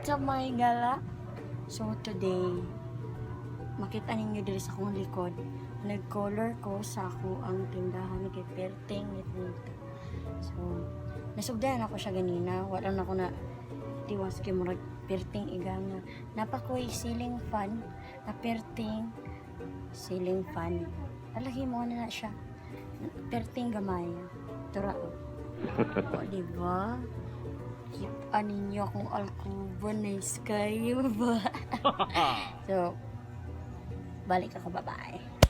What's up mga Higala? So today, makita ninyo dito sa akong likod, nag-color ko sa ako ang tindahan kay Perting nito. So, nasugdahan ako siya ganina, wala na ako na tiwas kay murag Perting iganga. Napakoy ceiling fan, na Perting ceiling fan. Alagi mo na siya. Perting gamay. Tura. O, diba? Kita ninyo akong alkuban na sky ba? So, balik ako, bye-bye.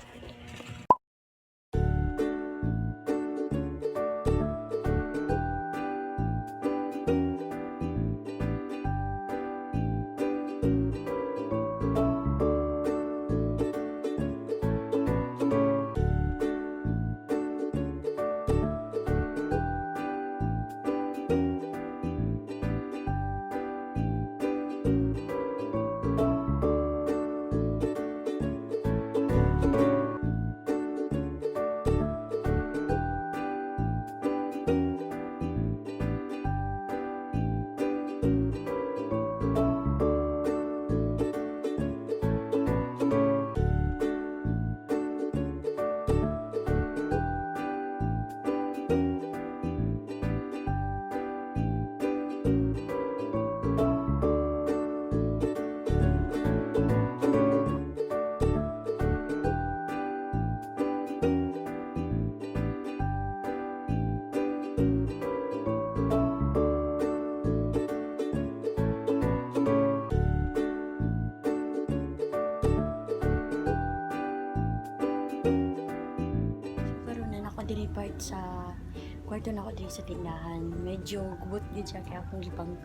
Diri part sa kwarto na ako diri sa tindahan. Medyo gubot gyud siya kaya akong gipang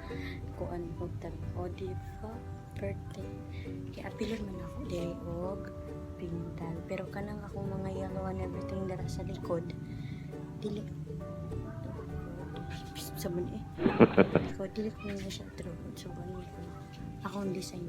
kuan hotel. O di ba? Birthday. Kaya apilon man ako diri og pintal. Pero kanang akong mga yellow and everything dara sa likod. Dili sabon eh. Ko dili ko na siya true. So bani ko. Akong design.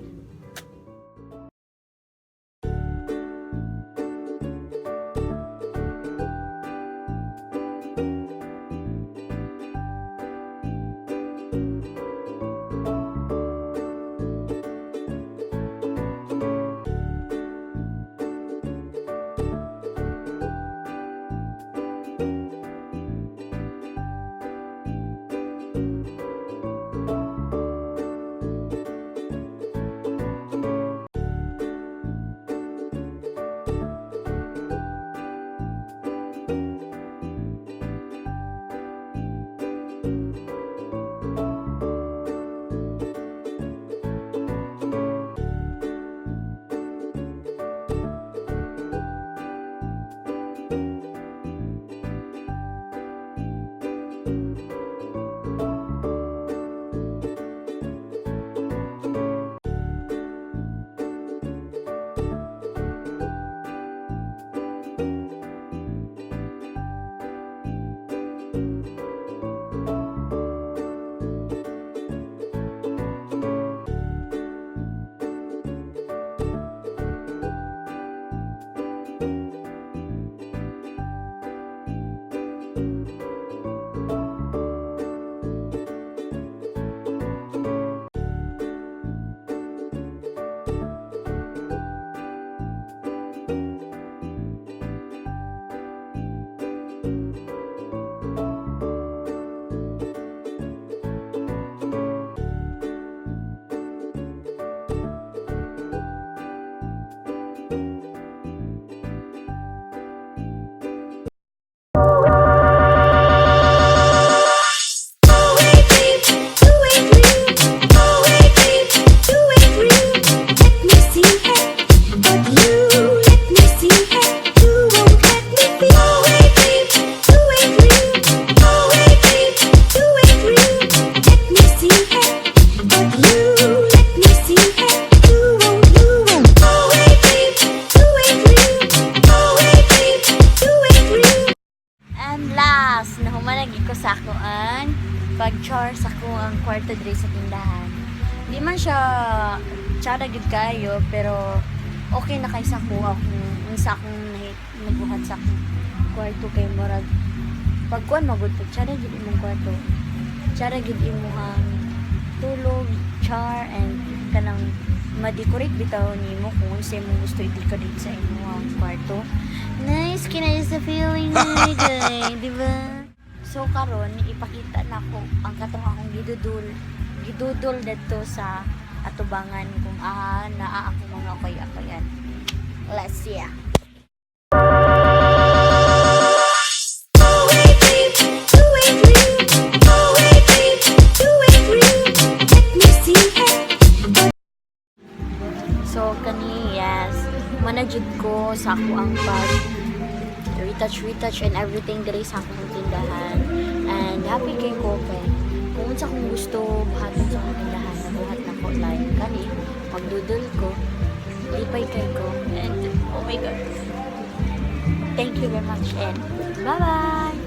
Sa akoan pag-char sa ko ang kwarto diri sa tindahan. Di man siya tsada gid kayo pero okay na kay sa ko akong unsa akong nagbuhat sa akong kwarto kay murag pagkuan magud pag tsada gid imong kwarto. Tsada gid imong matulog, char, and kanang ma-decorate bitaw nimo kung unsa mo gusto i-decorate sa imong kwarto. Nice kinay sa feeling na guys, di ba? So karon ipakita nako ang katong akong gidudol dito sa atubangan kung naa ako mga akoy-akoyan. Let's see. So kani yes, manajud ko sa ako ang pag retouch and everything diri sa akong tindahan. And happy kay ko kay kung unsa kong gusto buhaton sa akong tindahan, nabuhat na ko like kani magdudol ko, lipay kay ko, and oh my god. Thank you very much and bye-bye.